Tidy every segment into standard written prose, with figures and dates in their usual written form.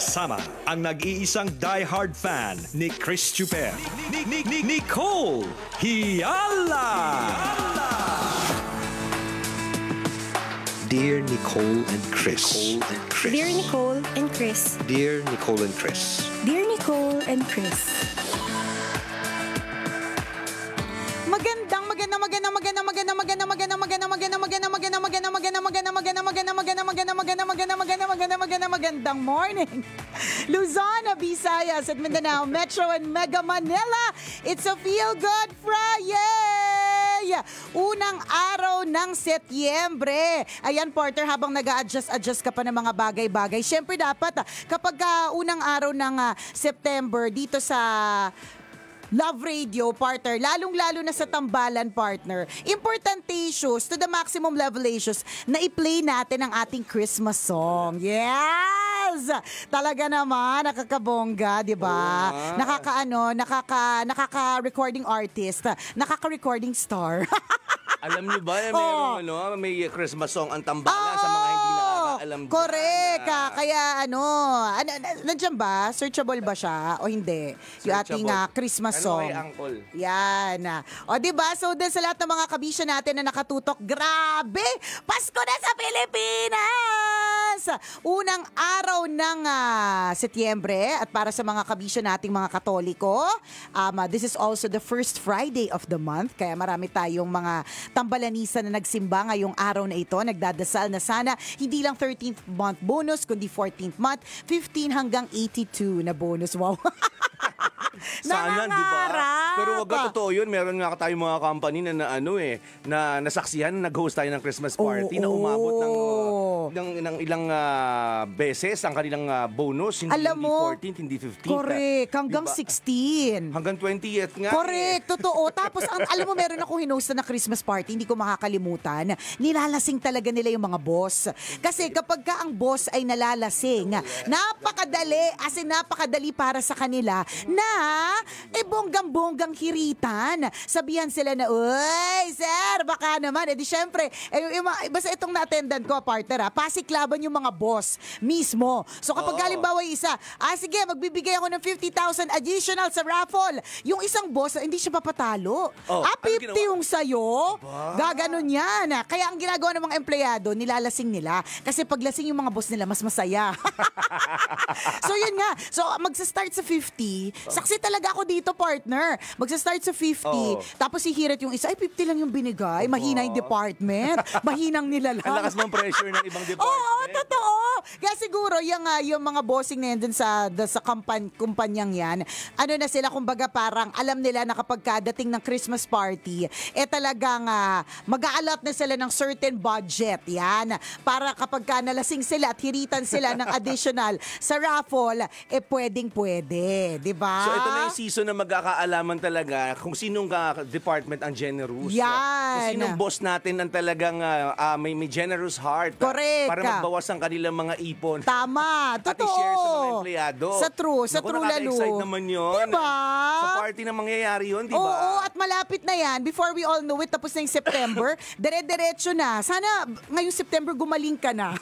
Kasama ang nag-iisang die-hard fan ni Chris Chuper, Nicole Hiala! Dear Nicole and Chris. Dear Nicole and Chris. Dear Nicole and Chris. Dear Nicole and Chris. Magandang morning, Luzon, Visayas at Mindanao, Metro and Mega Manila. It's a feel-good Friday! Unang araw ng Setyembre. Ayan, Porter, habang nag-a-adjust ka pa ng mga bagay-bagay, syempre dapat kapag unang araw ng September dito sa Love Radio, partner, lalong-lalo na sa tambalan, partner, importantations to the maximum levelations na i-play natin ang ating Christmas song. Yes! Talaga naman, nakakabongga, di ba? Nakaka-recording artist, nakaka-recording star. Alam niyo ba, may Christmas song ang tambalan sa mga hindi nakakaalam dyan. Correct. Kaya nandiyan ba? Searchable ba siya o hindi? Yung ating Christmas song. Uncle? Yan. O diba? So din sa lahat ng mga kabisya natin na nakatutok, grabe! Pasko na sa Pilipinas! Unang araw ng Setyembre at para sa mga kabisya nating mga Katoliko, this is also the first Friday of the month. Kaya marami tayong mga tambalanisa na nagsimba ngayong araw na ito. Nagdadasal na sana hindi lang 13th month bonus, kundi 14th month, 15 hanggang 82 na bonus. Wow! Sana, di ba? Pero wag ka totoo yun. Meron nga tayong mga company na nasaksihan, nag-host tayo ng Christmas party na umabot ng ilang beses ang kanilang bonus. Hindi 14th, hindi 15th. Correct. Hanggang diba? 16. Hanggang 20th nga. Correct. Totoo. Tapos, alam mo, meron akong hinost na Christmas party, hindi ko makakalimutan. Nilalasing talaga nila yung mga boss. Kasi kapag ka ang boss ay nalalasing, napakadali para sa kanila na bonggang-bonggang hiritan. Sabihan sila na, uy, sir, baka naman. Di syempre, basta itong na-attendant ko, partner, pasiklaban yung mga boss mismo. So kapag halimbawa isa, sige, magbibigay ako ng 50,000 additional sa raffle. Yung isang boss, hindi siya papatalo. 50 yung sayo. Gaganon yan. Kaya ang ginagawa ng mga empleyado, nilalasing nila. Kasi paglasing yung mga boss nila, mas masaya. So yun nga. So magsa-start sa 50. Saksi talaga ako dito, partner. Magsa-start sa 50. Tapos hihirit yung isa, 50 lang yung binigay. Mahina yung department. Mahinang nila lang. Ang lakas ng pressure ng ibang department. Oo, totoo. Kaya siguro, yung mga bossing na yan dun sa kumpanyang yan, na sila, kumbaga parang alam nila na kapag dating ng Christmas party, talagang mag-a-allot na sila ng certain budget. Yan. Para kapag nalasing sila at hiritan sila ng additional sa raffle, pwedeng-pwede. Diba? So ito na yung season na magkakaalaman talaga kung sinong department ang generous. Yan. Kung sinong boss natin ang talagang may generous heart. Correct. Para magbawas ang kanilang mga ipon. Tama. Totoo. At i-share sa mga empleyado. Sa true lalo. Nakaka-excite naman yun. Diba? Sa party na mangyayari yun, diba? Oo, at malapit na yan. Before we all know it, tapos na yung September, dire-diretso na. Sana ngayong September gumaling ka na.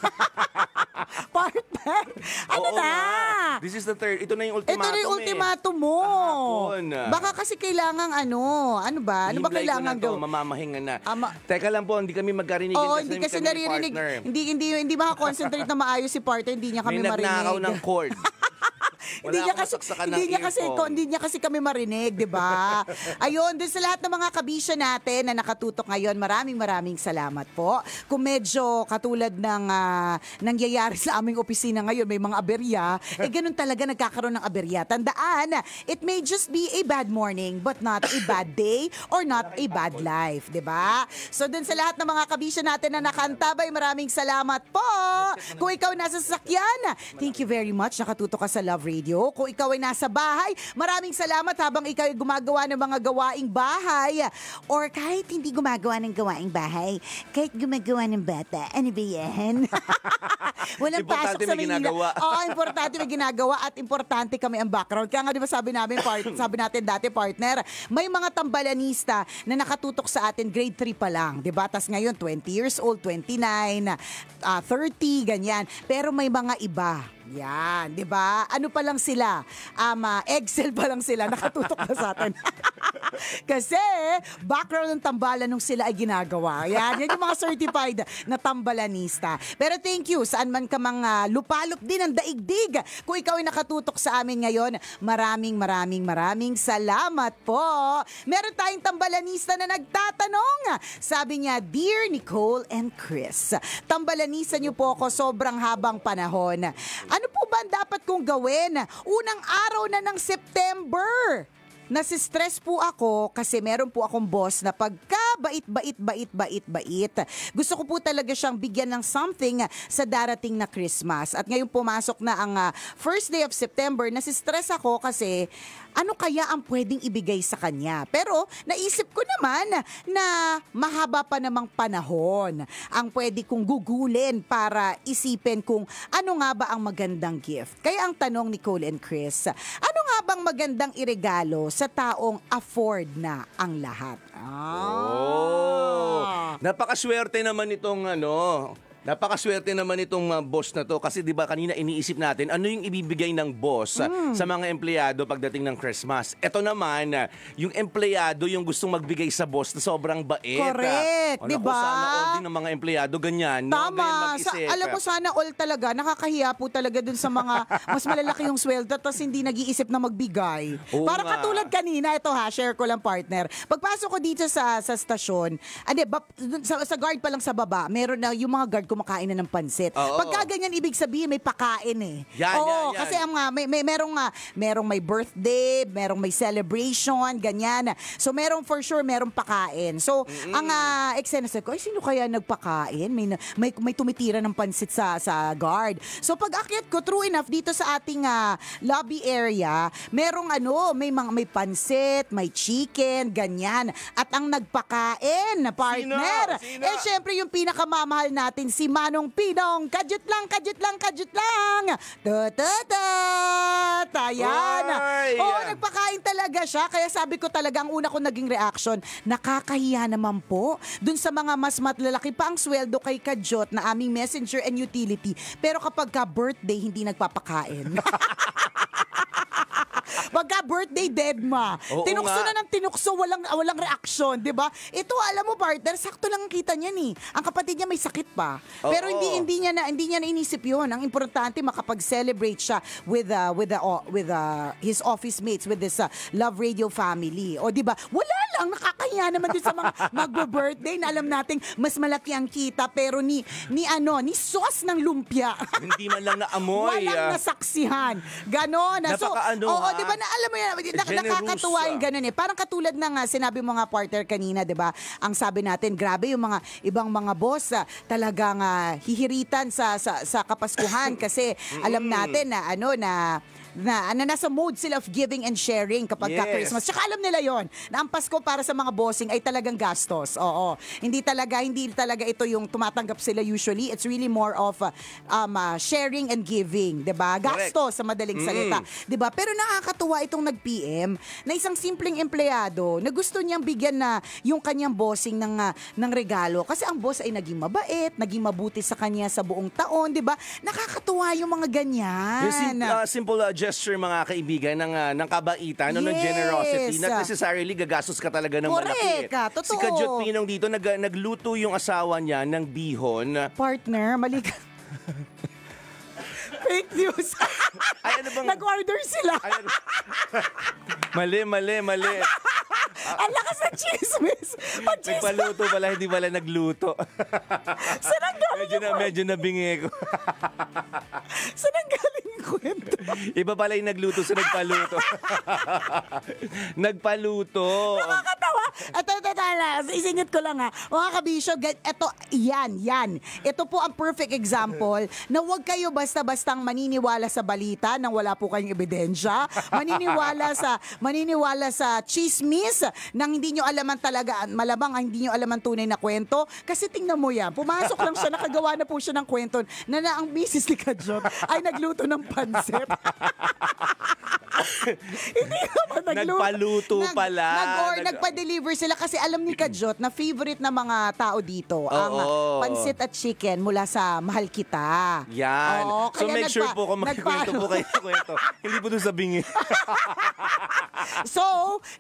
Partner. This is the third. Ito na yung ultimatum. Ito na yung ultimatum mo. Kahapon. Baka kasi kailangan ano ba? Ano ba kailangan gawin? Mamamahinga na. Teka lang po, hindi kami magkarinigan hindi kasi naririnig. Hindi makakonsentrate na maayos si partner, hindi niya kami marinig. May nagnakaw ng cord. Hindi niya kasi kami marinig, 'di ba? Ayun, dun sa lahat ng mga kabisya natin na nakatutok ngayon, maraming salamat po. Kung medyo katulad ng nangyayari sa aming opisina ngayon, may mga aberya, ganun talaga nagkakaroon ng aberya. Tandaan, it may just be a bad morning, but not a bad day or not a bad life, 'di ba? So dun sa lahat ng mga kabisya natin na nakantabay, maraming salamat po. Kung ikaw nasa sasakyan, thank you very much. Nakatutok ka sa Love Radio. Kung ikaw ay nasa bahay, maraming salamat habang ikaw ay gumagawa ng mga gawaing bahay. Or kahit hindi gumagawa ng gawaing bahay, kahit gumagawa ng bata. Ano ba yan? Walang pasok sa Manila. Oo, importante may ginagawa at importante kami ang background. Kaya nga di ba sabi natin dati, partner, may mga tambalanista na nakatutok sa atin grade 3 pa lang. Di ba? Tas ngayon 20 years old, 29, 30, ganyan. Pero may mga iba Yan, 'di ba? Ano pa lang sila? Excel pa lang sila nakatutok na sa atin. Kasi background ng tambalan nung sila ay ginagawa. Yan yung mga certified na tambalanista. Pero thank you saan man ka mga lupalop din ng daigdig. Kung ikaw ay nakatutok sa amin ngayon, maraming salamat po. Meron tayong tambalanista na nagtatanong. Sabi niya, Dear Nicole and Chris, tambalanisa niyo po ako sobrang habang panahon. Ano po ba ang dapat kong gawin? Unang araw na ng September. Nasistress po ako kasi meron po akong boss na pagka bait. Gusto ko po talaga siyang bigyan ng something sa darating na Christmas. At ngayon pumasok na ang first day of September, nasistress ako kasi ano kaya ang pwedeng ibigay sa kanya. Pero naisip ko naman na mahaba pa namang panahon ang pwede kong gugulin para isipin kung ano nga ba ang magandang gift. Kaya ang tanong ni Nicole and Chris, ano nga bang magandang iregalo sa taong afford na ang lahat? Napakaswerte naman itong boss na to kasi 'di ba kanina iniisip natin ano yung ibibigay ng boss sa mga empleyado pagdating ng Christmas. Ito naman yung empleyado yung gustong magbigay sa boss na sobrang bait. Correct, 'di ba? Sana all din ng mga empleyado ganyan. Tama. Alam mo sana all talaga nakakahiya po talaga dun sa mga mas malalaki yung sweldo tapos hindi nag-iisip na magbigay. Oo Para nga. katulad kanina ito share ko lang partner. Pagpasok ko dito sa stasyon, sa guard pa lang sa baba, meron na yung mga guard kumakain na ng pansit. Pagka ganyan, ibig sabihin may pakain eh. Yan. Kasi merong may birthday, merong may celebration, ganyan. So merong for sure, merong pakain. So ang eksena ko, sino kaya nagpakain? May tumitira ng pansit sa guard. So pag akyat ko, true enough, dito sa ating lobby area, merong may pansit, may chicken, ganyan. At ang nagpakain na partner, Sino? syempre yung pinakamamahal natin, si Manong Pinong. Kadyut lang. Ayan. Oy! Nagpakain talaga siya. Kaya sabi ko talaga, ang una ko naging reaction, nakakahiya naman po dun sa mga mas matlalaki pa ang sweldo kay Kadyot na aming messenger and utility. Pero kapag ka birthday, hindi nagpapakain. Pagka birthday, deadma. Tinukso na ng tinukso, walang reaksyon, 'di ba? Ito alam mo partner, sakto lang ang kita niya ni. Ang kapatid niya may sakit pa. Pero hindi niya na inisip 'yon. Ang importante makapag-celebrate siya with his office mates, with this Love Radio family. O 'di ba? Wala lang, nakakahiya naman din sa mga magbo-birthday na alam nating mas malaki ang kita pero ni sauce ng lumpia. Hindi man lang naamoy. Walang nasaksihan. Ganon. Oo, 'di ba? Alam mo yan, nakakatuwa yung ganun eh. Parang katulad ng sinabi mo nga partner kanina, 'di ba? Ang sabi natin, grabe yung mga ibang mga boss talagang hihiritan sa Kapaskuhan kasi alam natin na nasa mode sila of giving and sharing kapag Christmas. Tsaka alam nila yon na ang Pasko para sa mga bossing ay talagang gastos. Oo. Hindi talaga ito yung tumatanggap sila usually. It's really more of sharing and giving, 'di ba? Gastos sa madaling salita, 'di ba? Pero nakakatuwa itong nag-PM na isang simpleng empleyado na gusto niyang bigyan na yung kanyang bossing ng regalo kasi ang boss ay naging mabait, naging mabuti sa kanya sa buong taon, 'di ba? Nakakatuwa yung mga ganyan. Yung simple gesture mga kaibigan ng kabaitan, ng generosity. Not necessarily gagastos ka talaga ng malaki. Totoo. Si Kadyot Pinong dito, nagluto yung asawa niya ng bihon. Partner, mali ka. Fake news. Ay, ano bang... Nag-order sila. Mali. Ang lakas ng chismis. Nagpaluto pala, hindi pala nagluto. Saan ang galing Medyo nabingi ko. Saan ang galing yung kwento? Iba pala yung nagluto sa nagpaluto. Nagpaluto. Nakakatawa. Ito, isingit ko lang mga kabisyo, yan. Ito po ang perfect example na huwag kayo basta-bastang maniniwala sa balita nang wala po kayong ebidensya. Maniniwala sa chismis nang hindi nyo alaman talaga, malamang hindi nyo alaman tunay na kwento. Kasi tingnan mo yan, pumasok lang siya, nakagawa na po siya ng kwento na ang misis ni Kadyot ay nagluto ng pansit. Hindi naman Nagpaluto pala. Nagpa-deliver sila kasi alam ni Kajot na favorite na mga tao dito ang pansit at chicken mula sa Mahal Kita. Yan. Oo, So kaya make sure po kung makikwento po kayo ng kwento. Hindi po doon sa bingi. So,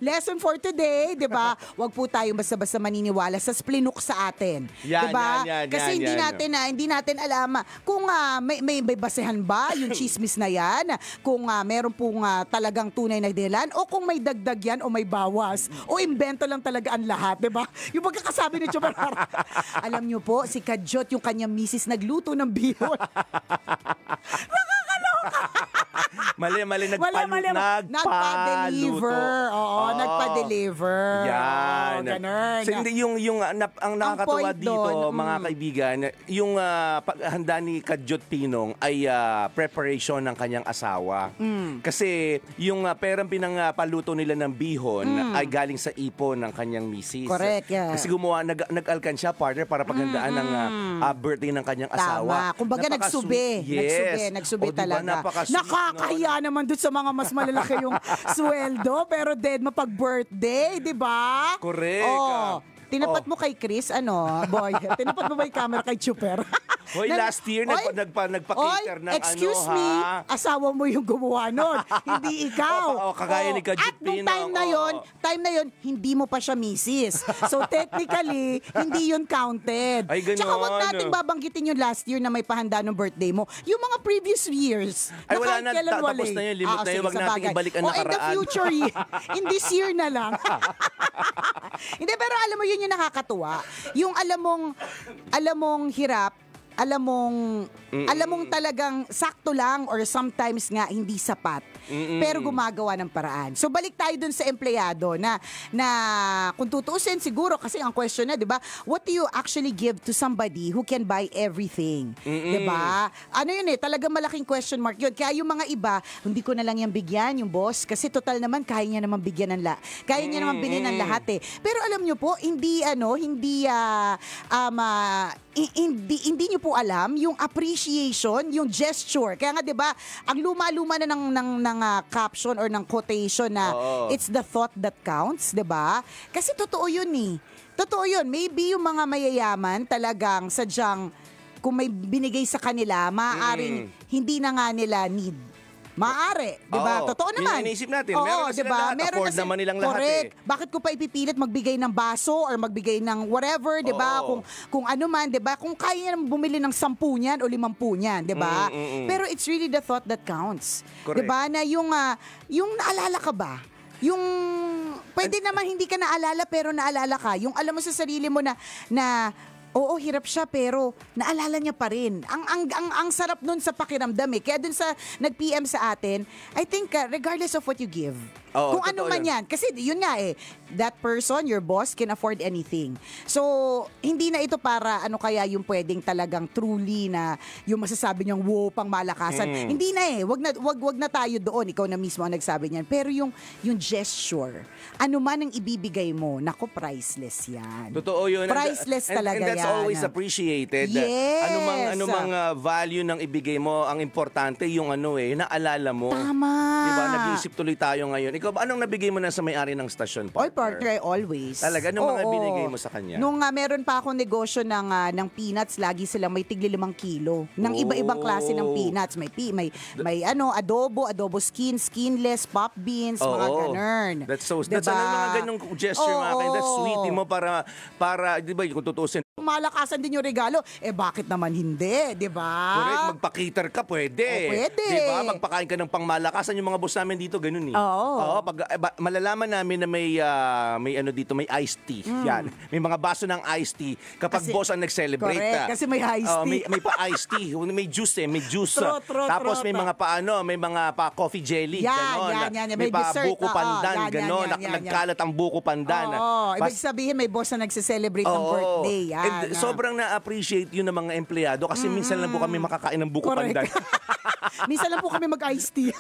lesson for today, 'di ba? Huwag po tayong basta-basta maniniwala sa splinuk sa atin. 'Di ba? Kasi hindi natin alam kung may basehan ba yung chismis na 'yan, kung meron pong talagang tunay na dahilan o kung may dagdag yan o may bawas o imbento lang talaga ang lahat, 'di ba? Yung pagkakasabi ni Chumarar. Alam niyo po, si Kajot yung kanyang misis nagluto ng bihon. Mali. Nagpa-deliver. Oo, nagpa-deliver. Yan. Oo, ganun. So, hindi ang nakakatuwa dito, mga kaibigan, yung paghanda ni Kajot Pinong ay preparation ng kanyang asawa. Kasi yung perang pinangpaluto nila ng bihon ay galing sa ipon ng kanyang misis. Correct, yeah. Kasi nag-alkansya partner para paghandaan ng birthday ng kanyang asawa. Tama. Kumbaga nagsubi. Yes. Nagsubi Diba, talaga. Nakakahiya naman doon sa mga mas malalaki yung sweldo, pero dead mapag-birthday, di ba? Correct. Tinapat mo kay Chris, boy? Tinapat mo ba yung camera kay Chuper? Hoy, last year nagpa-cater ng excuse me, asawa mo yung gumawa nun, hindi ikaw. Kagaya ni Kajot Pinong. At nung time na yon, hindi mo pa siya misis. So technically, hindi yun counted. Ay, ganun. Tsaka wag nating babanggitin yung last year na may pahanda ng birthday mo. Yung mga previous years. Ay, wala na, tapos na yun, limit na yun. Wag natin ibalik ang nakaraan. In the future year, in this year na lang. Hindi, pero alam mo, yun yung nakakatuwa. Yung alam mong hirap, alam mong talagang sakto lang or sometimes nga hindi sapat. Pero gumagawa ng paraan. So balik tayo dun sa empleyado na kung tutuusin siguro kasi ang question na, 'di ba? What do you actually give to somebody who can buy everything? 'Di ba? Ano yun talagang malaking question mark yun. Kaya yung mga iba, hindi ko na lang yan bigyan yung boss kasi total naman kaya niya naman bigyan ng kaya niya naman bilhin ng lahat eh. Pero alam niyo po, hindi niyo po alam yung appreciation, yung gesture. Kaya nga 'di ba, ang luma-luma na ng caption or ng quotation na it's the thought that counts, 'di ba? Kasi totoo 'yun eh. Totoo 'yun. Maybe yung mga mayayaman talagang sadyang kung may binigay sa kanila, maaaring hindi na nga nila need. Maaari, 'di ba? Totoo naman. Yung iniisip natin, meron kasi lahat, afford naman nilang lahat eh. Bakit ko pa ipipilit magbigay ng baso or magbigay ng whatever, 'di ba? Kung ano man, 'di ba? Kung kaya niya bumili ng 10 niyan o 50 niyan, 'di ba? Pero it's really the thought that counts. 'Di ba? Na yung naalala ka ba? Yung pwede naman hindi ka naalala pero naalala ka. Yung alam mo sa sarili mo na oo, hirap siya pero naalala niya pa rin. Ang sarap nun sa pakiramdam eh. Kaya dun sa nag-PM sa atin, I think regardless of what you give, kung ano man yan. Kasi yun nga that person, your boss, can afford anything. So, hindi na ito para kaya yung pwedeng talagang truly na yung masasabi niyang wow, pang malakasan. Hindi na wag na tayo doon. Ikaw na mismo ang nagsabi niyan. Pero yung gesture, ano man ang ibibigay mo, nako, priceless yan. Totoo yun. Priceless talaga yan. And that's always appreciated. Yes. Anumang value ng ibigay mo, ang importante yung naalala mo. Tama. Diba? Nag-iisip tuloy tayo ngayon. Ikaw, anong nabigay mo na sa may-ari ng stasyon, partner? All partner, always. Talaga? Anong mga binigay mo sa kanya? Nung meron pa akong negosyo ng peanuts, lagi silang may tigli 5 kilo. Ng iba-ibang klase ng peanuts. May adobo skin, skinless, pop beans, mga ganun. That's so, diba? That's mga ganung gesture mga kayo. That's sweet mo para, di ba, kung tutusin, malakasan din yung regalo. Bakit naman hindi, di ba? Correct, magpa-cater ka, pwede. Pwede. Di ba? Magpakain ka ng pangmalakasan. Yung mga boss namin dito, ganun eh. Oo. Pag malalaman namin na may dito, may iced tea. Yan. May mga baso ng iced tea. Kapag boss ang nag-celebrate. Correct, kasi may iced tea. May pa-iced tea. May juice may juice. Tapos may mga may mga pa-coffee jelly. Yan. May pa-buko pandan. Ganon. Nagkalat ang buko pandan. Ibig sabihin, may boss na nagse-celebrate ng birthday. Yan. And sobrang na-appreciate yun ng mga empleyado kasi minsan lang po kami makakain ng buko pandan. Minsan lang po kami mag-iced tea.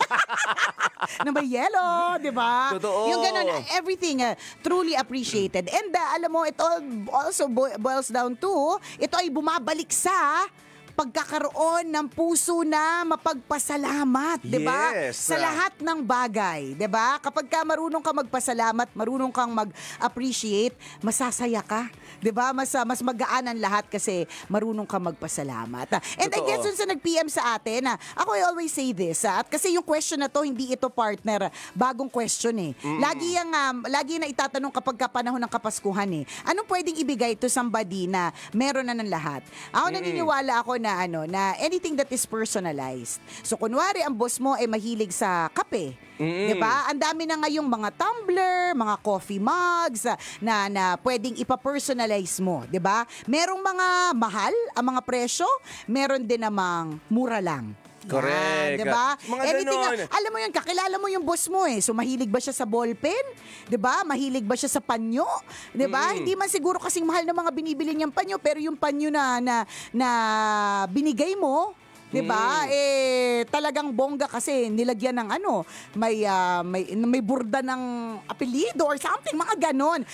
Na may yellow, di ba? Totoo. Yung ganun, everything truly appreciated. And alam mo, it all also boils down to, ito ay bumabalik sa pagkakaroon ng puso na mapagpasalamat, 'di ba? Yes. Sa lahat ng bagay, 'di ba? Kapag ka marunong ka magpasalamat, marunong kang mag-appreciate, masasaya ka, 'di ba? Mas magaan ang lahat kasi marunong ka magpasalamat. And I Totoo. guess dun sa nag-PM sa atin, ako I always say this, at kasi yung question na to, hindi ito partner, bagong question eh. Lagi na itatanong kapag panahon ng Kapaskuhan eh. Anong pwedeng ibigay to somebody na meron na ng lahat? Ako naniniwala ako na na anything that is personalized. So kunwari ang boss mo ay mahilig sa kape. 'Di ba? Ang dami na ngayong mga tumbler, mga coffee mugs na pwedeng ipa-personalize mo, 'di ba? Merong mga mahal ang mga presyo, meron din namang mura lang. Correct. 'Di ba? Mga Anything, ganon. alam mo 'yun, kakilala mo yung boss mo eh. So mahilig ba siya sa ballpen? 'Di ba? Mahilig ba siya sa panyo? 'Di ba? Hindi man siguro kasing mahal ng mga binibili niyang panyo, pero yung panyo na binigay mo, 'di ba? Talagang bongga kasi nilagyan ng may burda ng apelyido or something, mga ganon.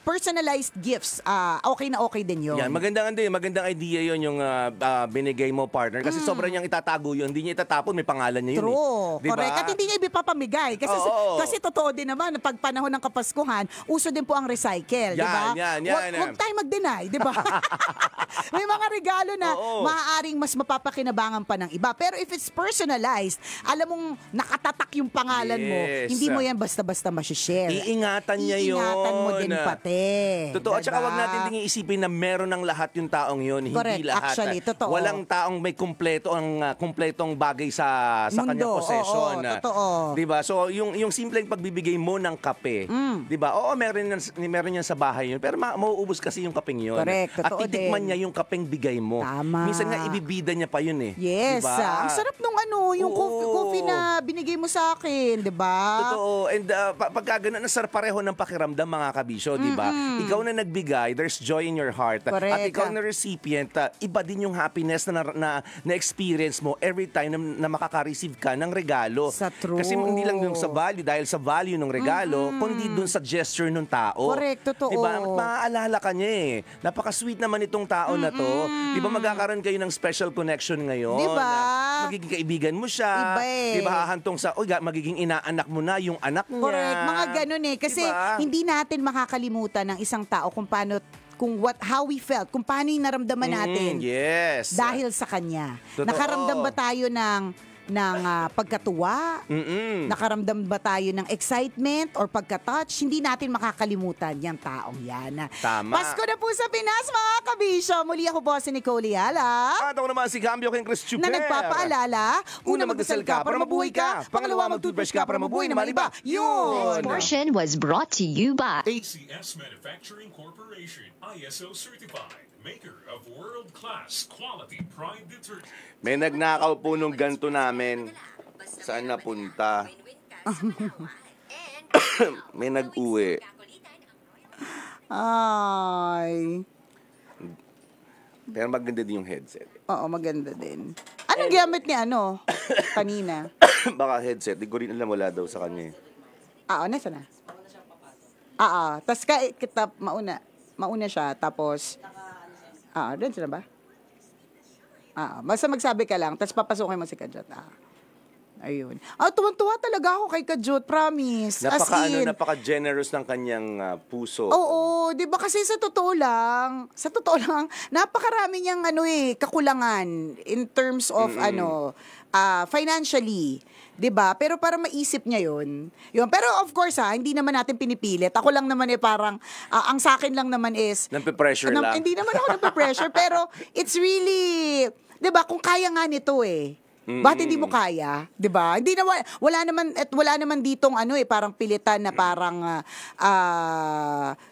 Personalized gifts. Okay na okay din 'yon. Yan, magandang idea 'yon yung binigay mo, partner, kasi sobrang niyang itatago 'yon. Hindi niya itatapon, may pangalan niya 'yun. True. Diba? Correct. At hindi niya ipapamigay. Kasi totoo din naman, pag panahon ng Kapaskuhan, uso din po ang recycle. Di ba? Yan. Huwag tayo mag-deny. Di ba? May mga regalo na maaaring mas mapapakinabangan pa ng iba. Pero if it's personalized, alam mong nakatatak yung pangalan mo, hindi mo yan basta-basta masishare. Iingatan niya yun. Iingatan mo din pati. Totoo. At saka Diba? wag natin ding iisipin na meron ng lahat yung taong yun. Correct. Hindi lahat. Actually, totoo. Walang taong may kumpletong bagay sa Mundo. kanyang possession. Oo, totoo. Diba? So, yung simpleng pagbibigay mo ng kape, diba? Oo, meron yan sa bahay yun. Pero mauubos kasi yung kapeng yun. Correct. At Totoo titikman din. niya yung kapeng bigay mo. Tama. Minsan nga ibibida niya pa yun eh. Yes. Diba? Ang sarap nung yung coffee na binigay mo sa akin, 'di ba? Totoo. And pagka ganun, ang sarap pareho ng pakiramdam, mga kabisyo, di ba? Ikaw na nagbigay, there's joy in your heart. Correct. At ikaw na recipient, iba din yung happiness na experience mo every time na makaka-receive ka ng regalo. Sa true. Kasi hindi lang dun sa value, dahil sa value ng regalo, kundi dun sa gesture ng tao. Correct, totoo. Di ba? Maaalala ka niya eh. Napaka-sweet naman itong tao na to. Di ba magkakaroon kayo ng special connection ngayon? Di ba? Magiging kaibigan mo siya. Iba eh. Di ba? Hahantong sa, magiging inaanak mo na yung anak niya. Correct, mga ganun eh. Kasi Diba? hindi natin makakalimutan ng isang tao how we felt, kung paano yung naramdaman natin Yes. dahil sa kanya. Totoo. Nakaramdam ba tayo ng pagkatuwa? Nakaramdam ba tayo ng excitement or pagka-touch? Hindi natin makakalimutan yung taong yan. Tama. Pasko na po sa Pinas, mga kabisyo. Muli ako po si Nicole Yala. At ako naman si Gambio King Chris Chuper. Na nagpapaalala, una magdasal ka para mabuhay ka, pangalawa mag-toothbrush ka para mabuhay na maliba. Yun! Portion was brought to you by ACS Manufacturing Corporation, ISO certified, maker of world-class quality pride detergent. May nagnakaw po nung ganto namin. Saan napunta? May nag-uwi. Ay. Pero maganda din yung headset. Oo, maganda din. Anong gamit ni kanina? Baka headset. Di ko rin alam, wala daw sa kanya. Nasa na? Tas kita mauna siya, tapos doon sila ba? Basta magsabi ka lang, tapos papasukin mo si Kajot. Ayun. Tuwang-tuwa talaga ako kay Kajot, promise. Napaka-generous ng kanyang puso. Oo, 'di ba kasi sa totoo lang, napakarami niyang kakulangan in terms of financially. 'Di ba? Pero para maisip niya 'yon. Pero of course hindi naman natin pinipilit. Ako lang naman parang ang sa akin lang naman is Nampe-pressure lang. Hindi naman ako nampe-pressure pero it's really, 'di ba, kung kaya nga nito bakit hindi mo kaya? 'Di ba? Hindi na wala naman ditong parang pilitan na parang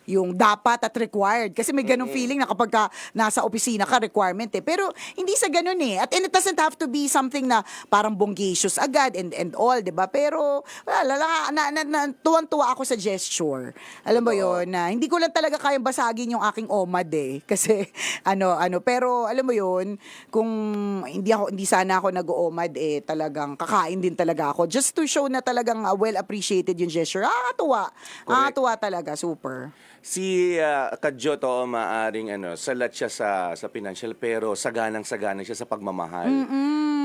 yung dapat at required. Kasi may ganung feeling na kapag nasa opisina ka, requirement Pero hindi sa ganun At it doesn't have to be something na parang bonggacious agad and all, 'di ba? Pero tuwan-tuwa ako sa gesture. Alam mo 'yon, na hindi ko lang talaga kayang basagin yung aking OMAD Kasi pero alam mo 'yon, kung hindi sana ako OMAD, talagang kakain din talaga ako. Just to show na talagang well appreciated yung gesture. Nakakatuwa talaga, super. Si Kadyot, maaring salat siya sa financial, pero saganang-sagana siya sa pagmamahal.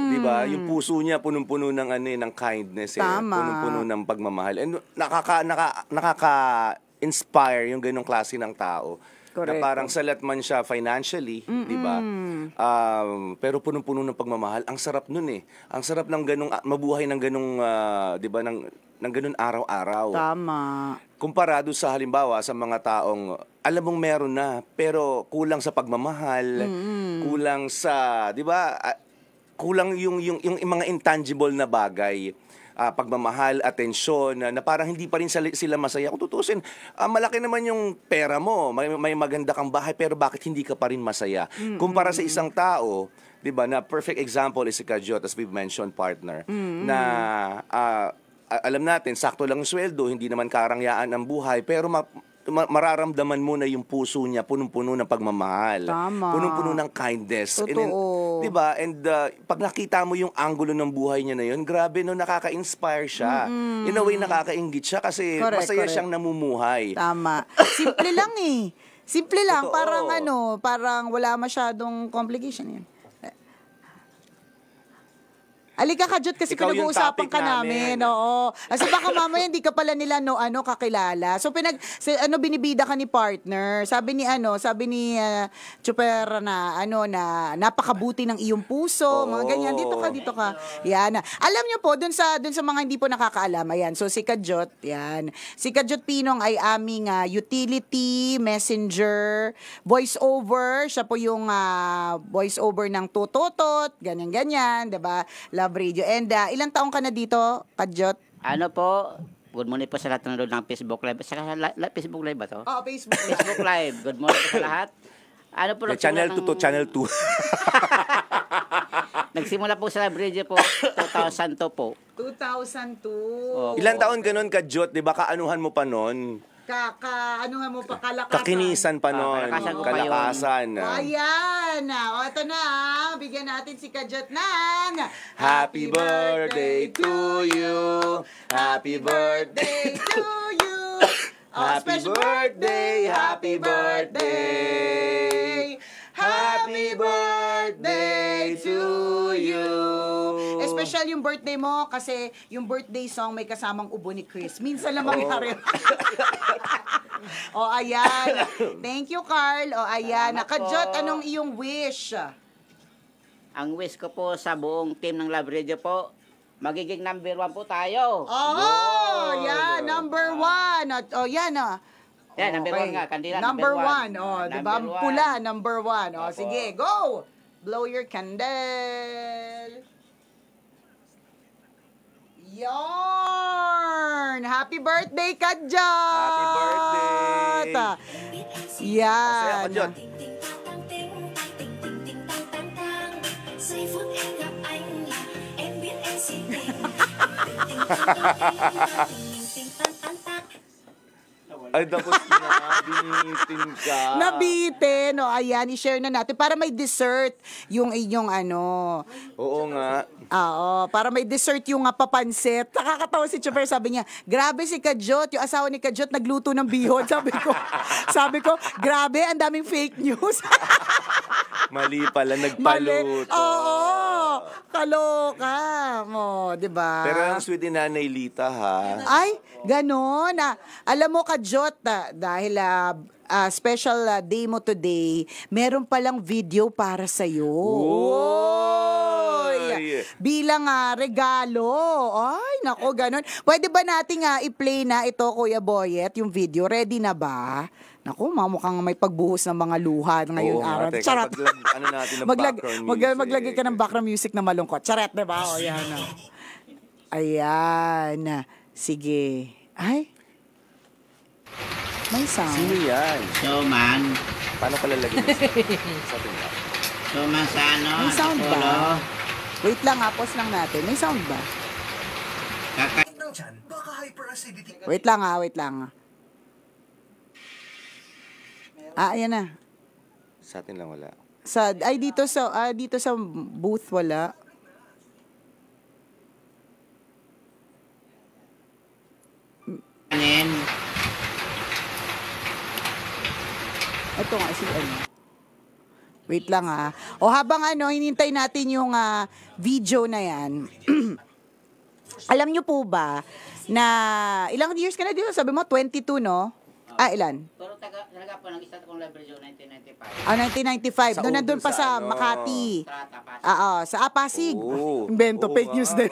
'Di ba? Yung puso niya punong-puno ng ng kindness, Tama. punong-puno ng pagmamahal. And nakaka-inspire yung ganong klase ng tao. Correct. Na parang salat man siya financially, 'di ba? Pero punong-puno ng pagmamahal. Ang sarap nun eh. Ang sarap ng ganong mabuhay ng ganong 'di ba, ng ganun araw-araw. Tama. Kumparado sa halimbawa sa mga taong alam mong meron na pero kulang sa pagmamahal, kulang sa, 'di ba? Kulang yung mga intangible na bagay. Pagmamahal, atensyon, na parang hindi pa rin sila masaya. Kung tutusin, malaki naman yung pera mo, may maganda kang bahay, pero bakit hindi ka pa rin masaya? Kumpara sa isang tao, 'di ba, na perfect example is si Kadyot, as we've mentioned, partner, na alam natin, sakto lang yung sweldo, hindi naman karangyaan ang buhay, pero mararamdaman mo na yung puso niya punong-puno ng pagmamahal. Tama. Punong-puno ng kindness. Totoo. 'Di ba? And pag nakita mo yung angulo ng buhay niya na yun, grabe no, nakaka-inspire siya. In a way, nakaka-inggit siya kasi masaya siyang namumuhay. Tama. Simple lang eh. Simple lang. Totoo. Parang wala masyadong complication yan. Alika Kadyot, kasi Ikaw yung pinag-uusapan topic ka namin. namin. Oo. Kasi baka mamaya hindi ka pala nila kakilala. So binibida ka ni partner. Sabi ni Chuper na napakabuti ng iyong puso, mga ganyan. Dito ka. Yan. Alam niyo po dun sa mga hindi po nakakaalam, ayan. So si Kadyot, yan. Si Kadyot Pinong ay aming utility messenger, voice over. Siya po yung voice over ng Tutotot, ganyan, 'di ba? Love Radio. And ilang taong ka na dito, Kadyot? Good morning po sa lahat ng nanonood ng Facebook Live. Saka Facebook Live ba to? Oo, Facebook. Facebook Live. Good morning po sa lahat. Channel 2 to Channel 2. Nagsimula po sa Live Radio po 2002 po. 2002. Ilang taon ka nun, Kadyot? 'Di ba kaanuhan mo pa nun? Anuhan mo pa, kalakasan. Kakinisan pa nun. Kalakasan ko pa yun. Kalakasan. Ayan. Ito na. Bigyan natin si Kadyot ng Happy birthday to you. Happy birthday to you. Happy birthday, happy birthday. Happy birthday to you. Special yung birthday mo kasi yung birthday song may kasamang ubo ni Chris. Minsan lang mangyari. Ayan. Thank you, Carl. Ayan. Kadyot, anong iyong wish? Ang wish ko po sa buong team ng Love Radio po, magiging number 1 po tayo. Yan. Number 1. Yan. Yan, number 1 nga. Kandila, Number 1. Number Diba? one. Pula, number 1. Sige, go! Blow your candle. Yarn! Happy birthday, Kadyot! Happy birthday! Yan. Masaya, Kadyot. Ay, tapos binitin ka. Nabitin. Ayan, i-share na natin para may dessert yung inyong Oo nga. para may dessert yung papansit. Nakakatawa si Chuper, sabi niya, grabe si Kadyot, yung asawa ni Kadyot nagluto ng bihon. Sabi ko, grabe, ang daming fake news. Mali pala, nagpaluto. Oo, kaloka mo, di ba? Pero ang sweet ni Nanay Lita, ha? Ay, ganon. Alam mo, Kadyot, dahil special day mo today, meron palang video para sa'yo. Oy! Bilang regalo. Ay, nako, ganon. Pwede ba nating i-play na ito, Kuya Boyet, yung video? Ready na ba? Naku, mukhang may pagbuhos ng mga luha ngayong araw. Teka, Charot. natin ng background music. Maglagay ka ng background music na malungkot. Charot, diba? Yan. Ayan. Sige. Ay. May sound. Sino yan? Showman. Paano pala lagyan mo? Sabi nga. Showman sa May sound ba? Wait lang, pause lang natin. May sound ba? Wait lang. Ayan na. Sa atin lang wala. Dito sa booth wala. Ito nga, si ano. Wait lang ha. O habang hinintay natin yung video na yan. Alam nyo po ba na ilang years ka na dito? Sabi mo, 22, no? Ilan? Pero talaga po, nag-start akong live radio 1995. 1995. Doon nandun pa sa Makati. Sa Pasig. Invento, fake news din.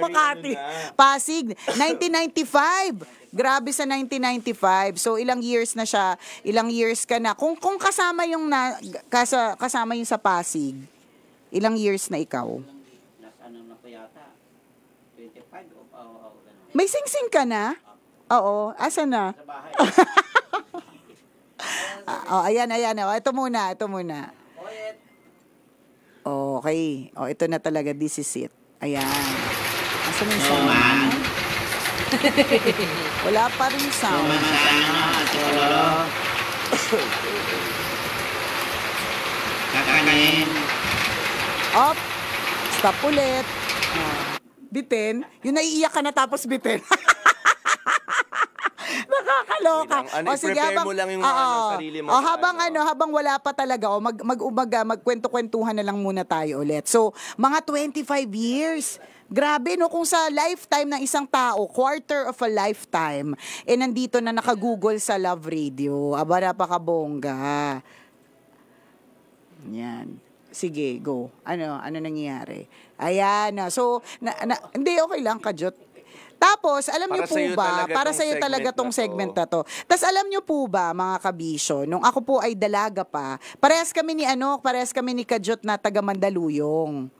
Makati. Pasig. 1995. Grabe sa 1995. So ilang years na siya, ilang years ka na. Kung kasama yung kasama yung sa Pasig, ilang years na ikaw? Ano na po yata? 25 o ganun. May sing-sing ka na? Oo. Asa na? Sa bahay. Ayan. Ito muna. Okay. Ito na talaga. This is it. Ayan. Asa na yung sound? Wala pa rin sound. Kakanin. Up. Stop ulit. Bitin. Yung naiiyak ka na tapos bitin. Nakakaloka. Prepare mo lang yung sarili mo. Habang wala pa talaga, magkwento-kwentuhan na lang muna tayo ulit. So, mga 25 years. Grabe, no? Kung sa lifetime ng isang tao, quarter of a lifetime, nandito na nakagoogle sa Love Radio. Aba, napakabongga. Yan. Sige, go. Ano nangyayari? Ayan. So, hindi, okay lang, Kajot. Tapos, alam niyo po ba, para sa'yo talaga tong segment na to. Tapos, alam niyo po ba, mga kabisyo, nung ako po ay dalaga pa, parehas kami ni Kajot na taga Mandaluyong.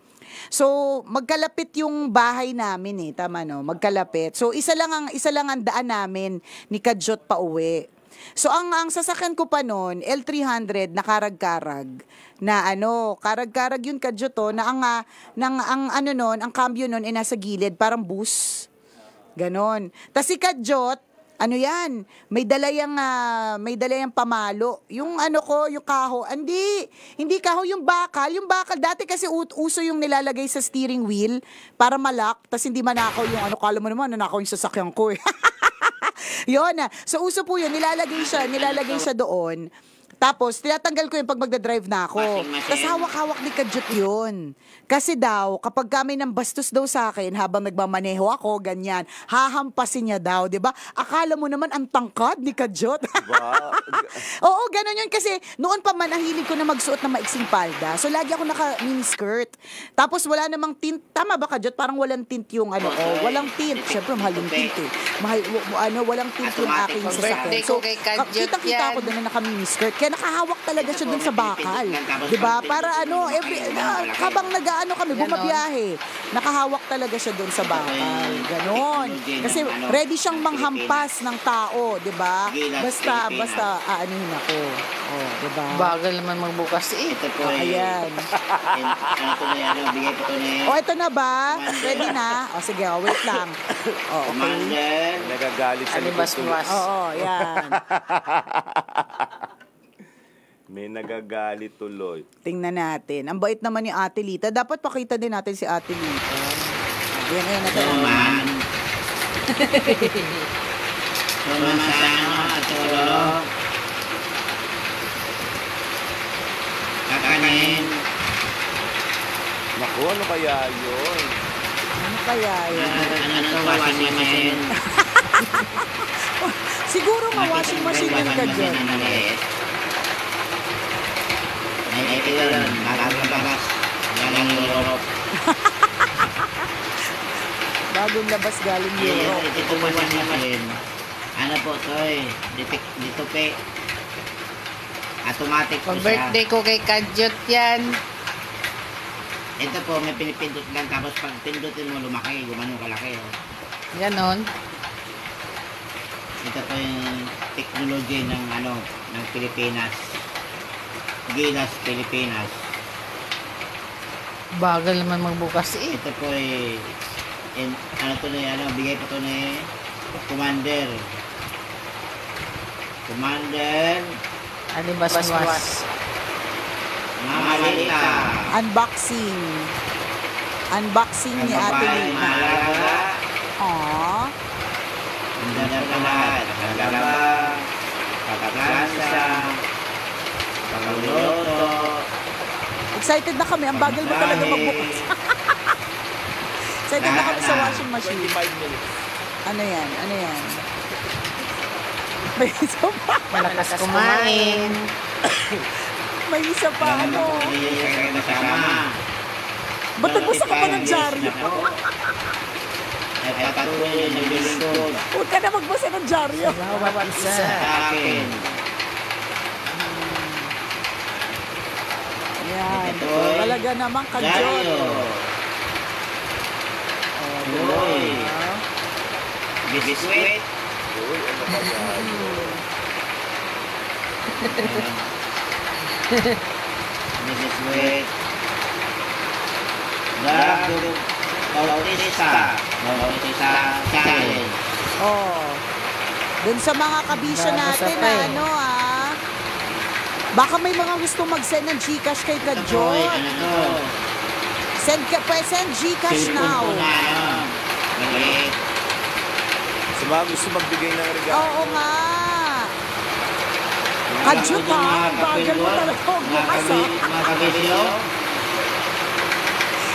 So, magkalapit yung bahay namin tama no? Magkalapit. So, isa lang ang daan namin ni Kajot pa uwi. So, ang sasakyan ko pa noon, L300 na karag-karag na karag-karag yun Kajot na ang cambio noon ay nasa gilid, parang bus. Ganon. Tas si Kajot, may dalayang pamalo. Yung yung kaho. Hindi kaho, yung bakal. Yung bakal, dati kasi uso yung nilalagay sa steering wheel para malak, tas hindi manakaw yung kala mo naman, nanakaw yung sasakyan ko Yun So uso po yun, nilalagay siya doon. Tapos, tinatanggal ko yung pag magdadrive na ako. Tapos hawak-hawak ni Kajot yun. Kasi daw, kapag kami ng bastos daw sa akin, habang nagmamaneho ako, ganyan, hahampasin niya daw, di ba? Akala mo naman ang tangkad ni Kajot. Oo, ganun yun. Kasi noon pa man, nahilig ko na magsuot ng maiksing palda. So, lagi ako naka-miniskirt. Tapos, wala namang tint. Tama ba, Kajot? Parang walang tint yung walang tint. Siyempre, mahal yung tint walang tint yung aking sasakyan. So, kitang-kita ko doon na naka-miniskirt. Kaya nakahawak talaga siya dun sa bakal. Diba? Para habang kami, bumabiyahe, nakahawak talaga siya dun sa bakal. Ganon. Kasi ready siyang manghampas ng tao, diba? Basta aanuhin ako. Diba? Bagal naman magbukas Ito po ayan. Bigay ko to na ito na ba? Ready na? Sige, wait lang. Okay. Nagagalit sa likod. Yan. May nagagalit tuloy. Tingnan natin. Ang bait naman ni Ate Lita. Dapat pakita din natin si Ate Lita. Ayan na tayo. Kakanin. Naku, ano kaya yun? Washing machine. Siguro washing machine din ka dyan. Ito yun, bagong Europe. Bagong labas galing Europe. Ito po naman. Ano po ito dito pe. Automatic po siya. Birthday ko kay Kajot yan. Ito po, may pinipindot lang. Tapos pag pindutin mo, lumaki. Gumanong kalaki. Ganon. Ito po yung technology ng Pilipinas. Gilas, Pilipinas. Bagal naman magbukas Ito po bigay po ito ni Commander. Alibas-was. Mamalita. Unboxing ni Ate Lita. Aww. Ang dala pa lahat. Nakalaba. pagkakansa, pagluluto. Excited na kami. Ang bagal mo talaga magbukas. Excited na kami sa washing machine. 25 minutes. Ano yan? Ano yan? May isa pa. Malakas kumain. May isa pa. Ano? Ba't nagbasa ka pa ng dyaryo? Ay patuloy na bilingkod Huwag ka na magbasa ng dyaryo. Bawat isa. sa akin. Yan. Ito'y Talaga naman Daryo. kadyot. Tuloy. Biskuit. Uy, ano ba yan? Biskuit. Daryo. Bautista. Bautista challenge. Oh. Dun sa mga kabisya Bago natin, sa pay. ano baka may mga gusto mag-send ng Gcash kay Ito'y Kadyot. ano to? Send Gcash now. Cellphone ko na, ano? Maliit. Sa mga gusto magbigay ng regalo. Oo nga. Kadyot ha, ang bagal mo talaga magbukas ha. Mga kabisyo.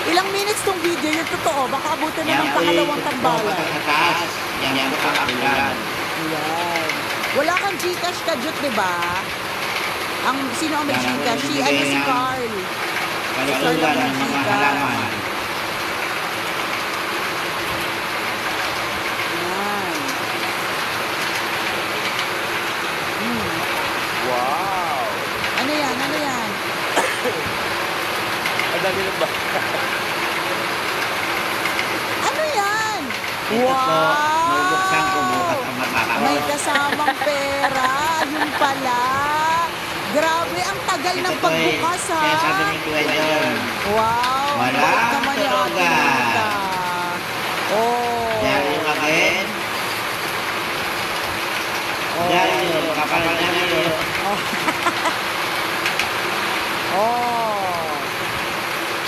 Ilang minutes tong video, yung totoo. Baka abutin na ng pangalawang tambalan. Pagkataas, yan po kakailan. Ayan. Wala kang Gcash Kadyot, di ba? Sino ang may Gcash? Si Carl. Kalusugan ng mga halaman. Ayan. Wow! Ano yan? Ano yan? Ang dami ng ba? Ano yan? Ito po, magbuksan ko bukas ang May matatapos. kasamang pera. Yun pala. Grabe, ang tagal ng pagbukas ha. Kaya sabi ni Kuya John, Wow. Wala bait naman ni Ate tulugan. Nita. Oh. dahil yung akin, dahil yung kapal na nyo, Oh.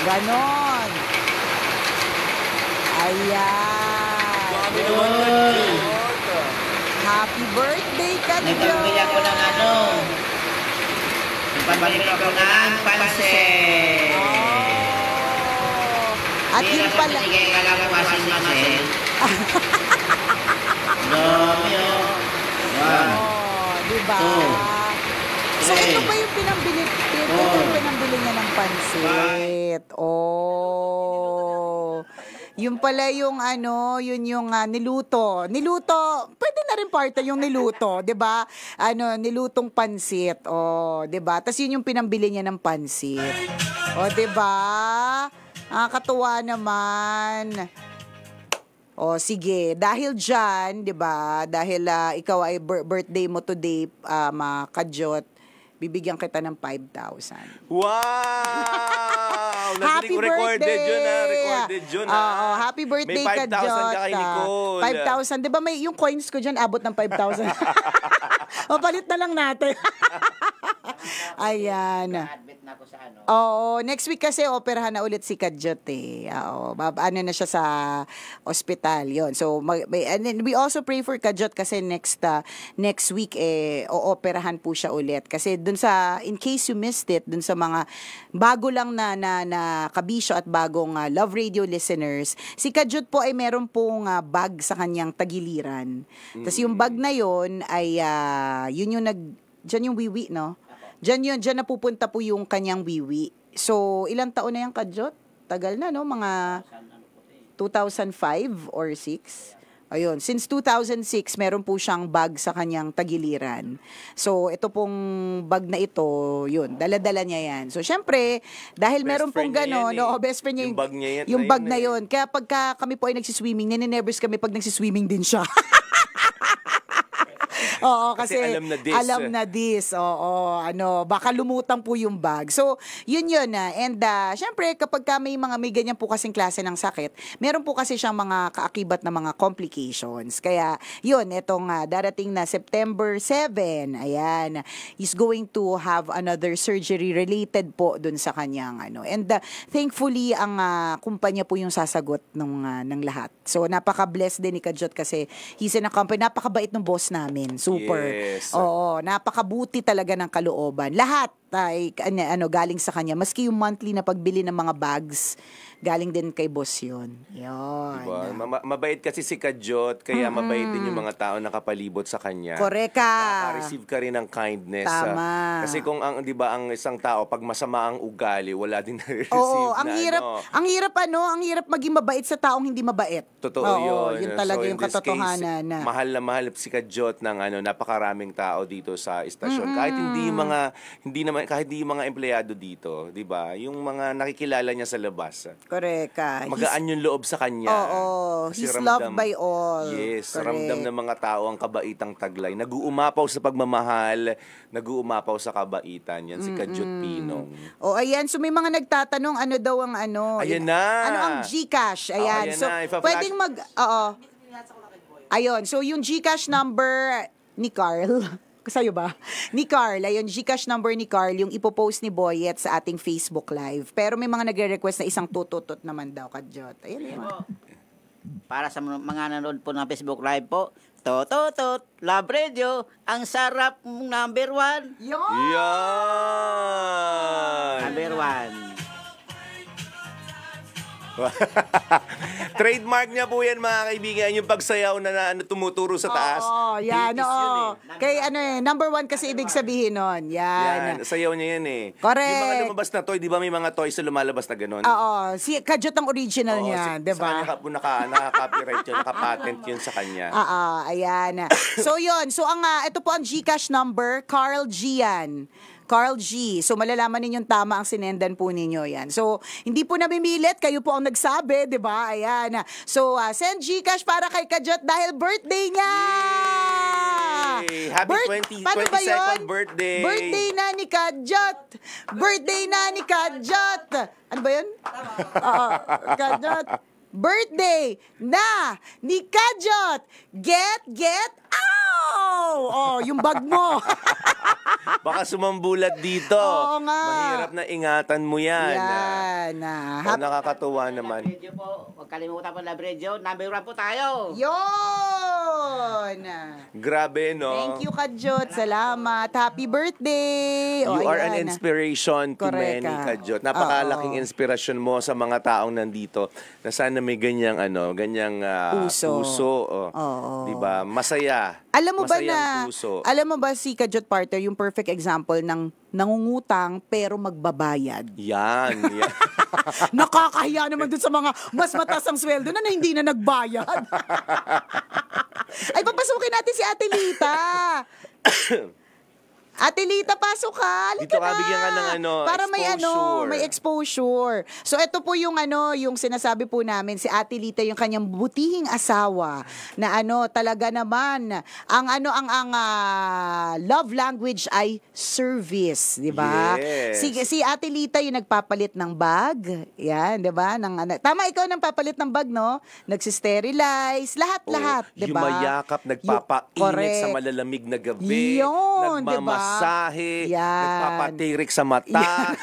Ganon. Ayan. Dami naman ng Happy birthday, Kadyot. nagpapabili ako ng ano, nagpapabili ako ng pansit. Oh. At Hindi yun na pala. binigay ka lang washing machine. Domino. One. Oh, diba? Two. So, ito Three. ba yung pinambili? Ito yung pinambili niya ng pansit. Oh. Yung pala yung ano, yun yung niluto. Niluto, pwede na rin parte yung niluto, 'di ba? Ano, nilutong pansit. Oh, 'di ba? Tapos yun yung pinambili niya ng pansit. Oh, 'di ba? Nakakatuwa naman. O sige, dahil dyan, 'di ba? Dahil ikaw ay birthday mo today, Kadyot, bibigyan kita ng 5,000. Wow! Happy Recorded birthday! yun na. Recorded yun na. Oo, happy birthday, May 5,000 ka kay Nicole. 5,000. Di ba may yung coins ko dyan, abot ng 5,000. O, palit na lang natin. Ayan. Na-admit na ako sa ano. Oo, next week kasi operahan na ulit si Kadyot eh. Oo, ano na siya sa ospital. Yon. So, and then we also pray for Kadyot kasi next week ooperahan po siya ulit. Kasi dun sa, in case you missed it, dun sa mga bago lang na kabisyo at bagong Love Radio listeners, si Kadyot po ay meron pong bag sa kanyang tagiliran. Tapos yung bag na yon ay yun yung dyan yung wiwi, no? Dyan napupunta po yung kanyang wiwi. So, ilang taon na yung Kadyot? Tagal na, no? Mga 2005 or 6. Ayun, since 2006, meron po siyang bag sa kanyang tagiliran. So, ito pong bag na ito, yun, dala-dala niya yan. So, syempre, dahil Best meron pong friend niya gano'n, yan eh. best friend niya Yung bag niya yan, yung na bag yun na eh. yun. Kaya pagka kami po ay nagsiswimming, nininervous kami pag nagsiswimming din siya. Oo, kasi alam na this. Oo, baka lumutang po yung bag. So, yun. And syempre, kapag may ganyan po kasing klase ng sakit, meron po kasi siyang mga kaakibat na mga complications. Kaya, yun, itong darating na September 7, ayan, is going to have another surgery related po dun sa kanyang And thankfully, ang kumpanya po yung sasagot ng lahat. So, napaka-blessed din ni Kadyot kasi he's in a company, napakabait ng boss namin. Super. Yes. Oo, napakabuti talaga ng kalooban. Lahat ay galing sa kanya. Maski yung monthly na pagbili ng mga bags, galing din kay boss yun. Yun. Diba? Mabait kasi si Kajot, kaya mabait din yung mga tao nakapalibot sa kanya. Correct ka. Nakaka-receive ka rin ng kindness. Tama. Kasi kung ang 'di ba ang isang tao pag masama ang ugali, wala din na-receive. Oo, na, ang hirap maging mabait sa taong hindi mabait. Totoo yun. Yun talaga So, yung in this katotohanan case, na. Mahal na mahal si Kajot ng napakaraming tao dito sa istasyon. Kahit hindi yung mga empleyado dito, 'di ba? Yung mga nakikilala niya sa labas. Correct ka. Magaan yung loob sa kanya. Oo, Kasi he's loved by all. Yes, Correct. ramdam ng mga tao ang kabaitang taglay. Nag-uumapaw sa pagmamahal, nag-uumapaw sa kabaitan. Yan si Kajot Pinong. O ayan, so may mga nagtatanong ano daw ang Ayan na. Ano ang GCash? Ayan. Ayan So na, ipa-flash. pwedeng Ayun, so yung GCash number ni Carl, sa'yo ba? Ni Carl, ayun, GCash number ni Carl, yung ipopost ni Boyet sa ating Facebook Live. Pero may mga nagre-request na isang tututot naman daw, Kajot. Ayun yun. Para sa mga nanood po ng Facebook Live po, Tototot, Love Radio, ang sarap mong number 1. Yan! Number 1. Trademark niya po yan, mga kaibigan, yung pagsayaw na tumuturo sa taas. Oo, yan, Bitis yun oo. Kay number 1 kasi ibig sabihin nun. Yan. Sayaw niya yan eh. Correct. Yung mga lumabas na toy, di ba may mga toys na lumalabas na gano'n? Oo, si Kajot ang original niya, di ba? Sa kanya po naka-copyright yun, naka-patent yun sa kanya. Ayan. So yun, so ito po ang GCash number, Carl G yan. Carl G. So, malalaman ninyong tama ang sinendan po ninyo yan. So, hindi po namimilit. Kayo po ang nagsabi, di ba? Ayan. So, send GCash para kay Kajot dahil birthday niya! Yay! Happy 22nd birthday! Birthday na ni Kajot! Birthday na ni Kajot! Ano ba yun? Kajot. Birthday na ni Kajot! Get ow! Yung bag mo! Baka sumambulat dito. Oo nga. Mahirap na ingatan mo yan. Yan. Nakakatuwa naman. Love Radio po, huwag kalimutan po Love Radio, number 1 po tayo. Yun! Grabe, no? Thank you, Kajot. Salamat. Happy birthday! You are an inspiration to Correct many, ka. Kajot. Napakalaking inspirasyon mo sa mga taong nandito na sana may ganyang puso. Oo. Diba? Masaya. Alam mo ba si Kajot Partner, yung perfect example ng nangungutang pero magbabayad. Yan. Nakakahiya naman dun sa mga mas mataas ang sweldo na hindi na nagbayad. Ay, papasukin natin si Ate Lita. Ate Lita, pasok ka. Dito ka, bigyan ka ng para exposure. may exposure. So, ito po yung yung sinasabi po namin, si Ate Lita, yung kanyang butihing asawa, na talaga naman, ang love language ay service, di ba? Yes. Si Ate Lita yung nagpapalit ng bag, yan, di ba? Tama, ikaw nang papalit ng bag, no? Nagsisterilize, lahat, di ba? Yumayakap, nagpapainit sa malalamig na gabi. Yun, di ba? Masahe, yan. nagpapatirik sa mata.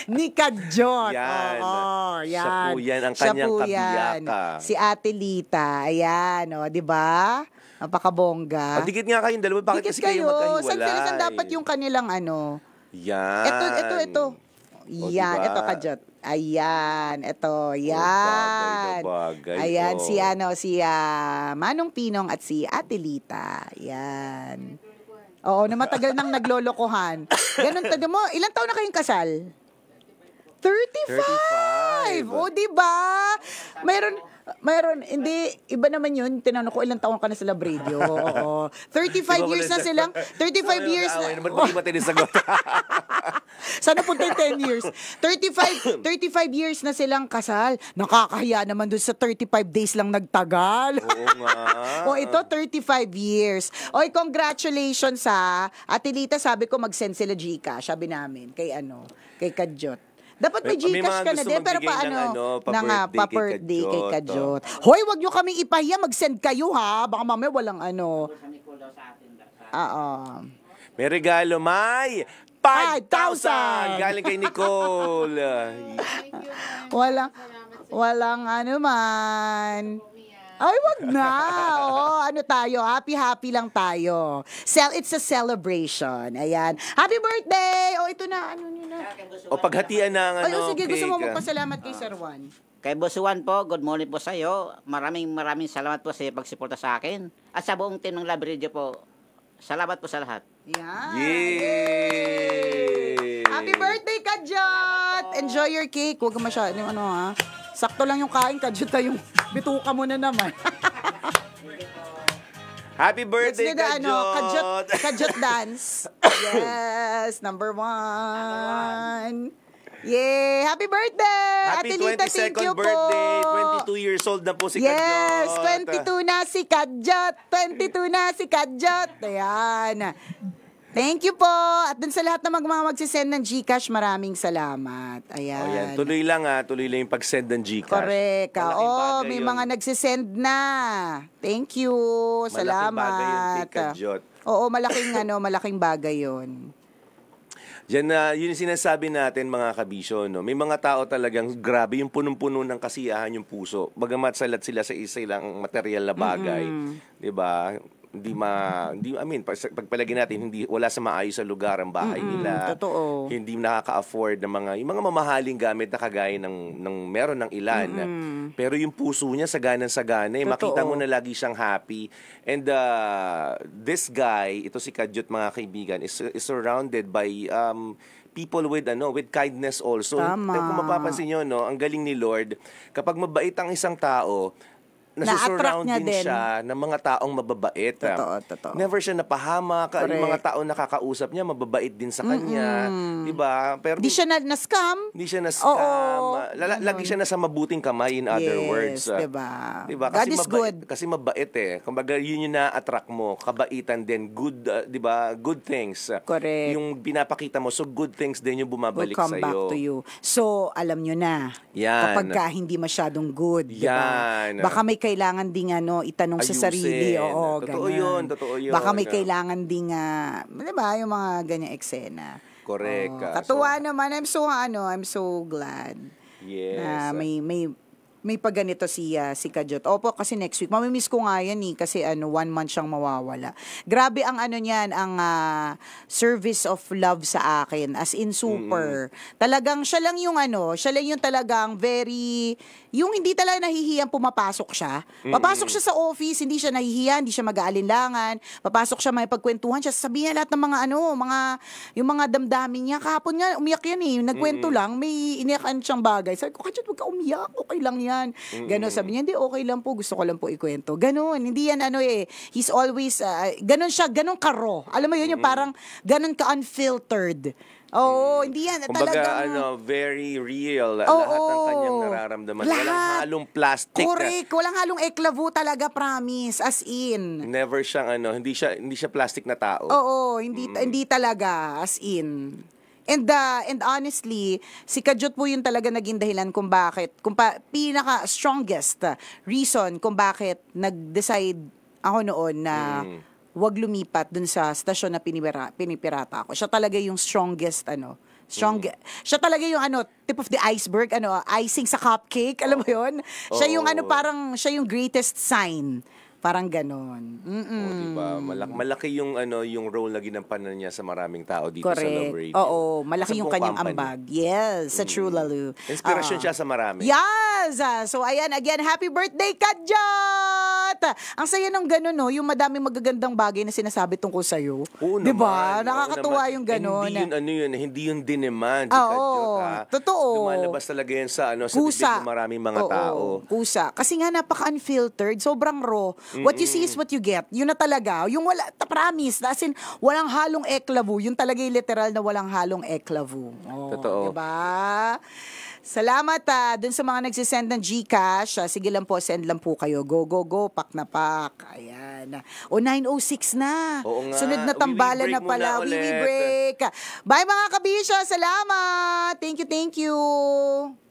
Ni Kajot. Yan. yan. Siya po yan, ang kanyang kabiyaka. Si Ate Lita. Ayan, di ba? Napakabongga. Dikit nga kayong dalawa. Bakit kasi kayo magkahiwalay? Saan dapat yung kanilang Yan. Ito. Yan, diba? ito Kajot. Ayan, ito, yan. Bagay. Ayan, si Manong Pinong at si Ate Lita. Yan. Oo, na matagal nang naglolokohan. Ganun, mo, ilang taon na kayong kasal? 35! O, diba? Mayroon, hindi, iba naman yun. Tinanong ko, ilang taon ka na sa Love Radio. Oo. 35 years na silang, 35 years na. Sana punta 10 years. 35 years na silang kasal. Nakakahiya naman dun sa 35 days lang nagtagal. Oo nga. O, ito, 35 years. Oy, congratulations ha. Ate Lita, sabi ko, mag-send sila Gcash. Sabi namin, kay Kajot. Dapat may Gcash ka na din, pero pa-birthday kay Kajot. Hoy, wag nyo kaming ipahiya, mag-send kayo ha. Baka mamaya walang May regalo, May! 5,000! Galing kay Nicole. Walang man. Ay, wag na. Oh, ano tayo? Happy lang tayo. It's a celebration. Ayan. Happy birthday! Oh, ito na. Ano nyo na? O paghatian ng Ay, sige. Gusto mo cake. magpasalamat kay Sir Juan. Kay Boss Juan po, good morning po sa iyo. Maraming salamat po sa iyo pagsuporta sa akin. At sa buong team ng Love Radio po, salamat po sa lahat. Yan. Yay! Happy birthday, Kajot! Enjoy your cake. Huwag ka masyado yung ha. Sakto lang yung kain, Kajot, yung bituka mo na naman. Happy birthday, Let's do Kajot! Kajot dance. Yes, number 1. Yay! Happy birthday! Happy Atilita, thank 22nd you birthday! po. 22 years old na po si Yes, Kajot. 22 na si Kajot. 22 na si Kajot. Ayan. Thank you po. At dun sa lahat ng mga magsisend ng GCash, maraming salamat. Ayan. Oh, yan. Tuloy lang yung pag-send ng GCash. Correct. Malaking bagay May yun. mga nagsisend na. Thank you. Salamat. Malaking bagay yun kay Kajot. Oo, malaking bagay yun. Diyan na, yun yung sinasabi natin mga kabisyo, no? May mga tao talagang grabe yung punong-puno ng kasiyahan yung puso. Bagamat salat sila sa isa lang material na bagay. 'Di ba? Pagpalagay natin, wala sa maayos sa lugar ang bahay nila. Totoo. Hindi nakaka-afford ng yung mga mamahaling gamit na kagaya ng meron ng ilan. Pero yung puso niya sagana-sagana, makita mo na lagi siyang happy. And this guy, ito si Kajot mga kaibigan, is surrounded by people with kindness also. Tama. Kung mapapansin niyo, ang galing ni Lord, kapag mabait ang isang tao, nasusurround niya din siya ng mga taong mababait. Totoo. Never siya napahamak. Yung mga taong nakakausap niya, mababait din sa kanya. Diba? Pero Hindi siya na-scam. Hindi siya na-scam. Oo. Lagi siya nasa mabuting kamay, in other words. Diba? Diba? God is good. Kasi mabait Kumbaga, yun yung na-attract mo. Kabaitan din. Good, diba? Good things. Correct. Yung pinapakita mo. So, good things din yung bumabalik Will come sa'yo. back to you. So, alam nyo na. Yan. Kapag hindi masyadong good. Yan. Diba? Baka may kailangan ding itanong sa Ayusin. sarili. Oo, Totoo yun. Baka may kailangan ding, diba, yung mga ganyang eksena. Correct. Katuwa naman. I'm so glad. Yes. Na may pagganito si Kajot. Opo, kasi next week. Mamimiss ko nga yan kasi 1 month siyang mawawala. Grabe ang ang service of love sa akin. As in super. Talagang siya lang yung talagang very, yung hindi talaga nahihiyang pumapasok siya. Papasok siya sa office, hindi siya nahihiya, hindi siya mag-aalinlangan. Papasok siya, may pagkwentuhan siya, sabihin niya lahat ng yung mga damdamin niya. Kahapon nga, umiyak yan Nagkwento lang, may iniyakan siyang bagay. Sabi ko, Kajot, huwag ka umiyak, okay lang yan. Ganon, sabi niya, hindi, okay lang po, gusto ko lang po ikwento. Ganon, hindi yan he's always, ganon siya, ganon karo. Alam mo yun, yung parang ganon ka-unfiltered. Oo, hindi yan. Kumbaga, very real. Lahat ng kanyang nararamdaman. Walang halong plastic. Correct. Walang halong eklavu talaga, promise. As in. Never siyang, hindi siya plastic na tao. Oo, hindi talaga. As in. And honestly, si Kajot po yun talaga naging dahilan kung pinaka-strongest reason kung bakit nag-decide ako noon na wag lumipat dun sa stasyon na pinipirata ako. Siya talaga yung strongest, siya talaga yung tip of the iceberg, icing sa cupcake, alam mo yun? Siya yung parang, siya yung greatest sign. Parang ganon. Diba? Malaki yung yung role na ginampanan niya sa maraming tao dito sa Love Radio. Oo, malaki yung kanyang company. ambag. Yes, sa True Lalu. Inspirasyon siya sa marami. Yes! So ayan, again, happy birthday, Kajot! Ang saya ng ganon, yung madaming magagandang bagay na sinasabi tungkol sa'yo. Oo naman. Diba? Nakakatuwa yung ganon. Hindi yun dinemand si Oo, Kajot. totoo. Lumalabas talaga yan sa bibig ng maraming mga tao. Kusa. Kasi nga napaka-unfiltered, sobrang raw. What you see is what you get. Yun na talaga. Yung promise. As in, walang halong eklavu. Yun talaga yung literal na walang halong eklavu. Totoo. Diba? Salamat dun sa mga nagsisend ng GCash. Sige lang po, send lang po kayo. Go, go, go. Pak na pak. Ayan. 9:06 na. Oo nga. Sunod na tambalan na pala. Ulit. Break. Bye mga kabisyo. Salamat. Thank you.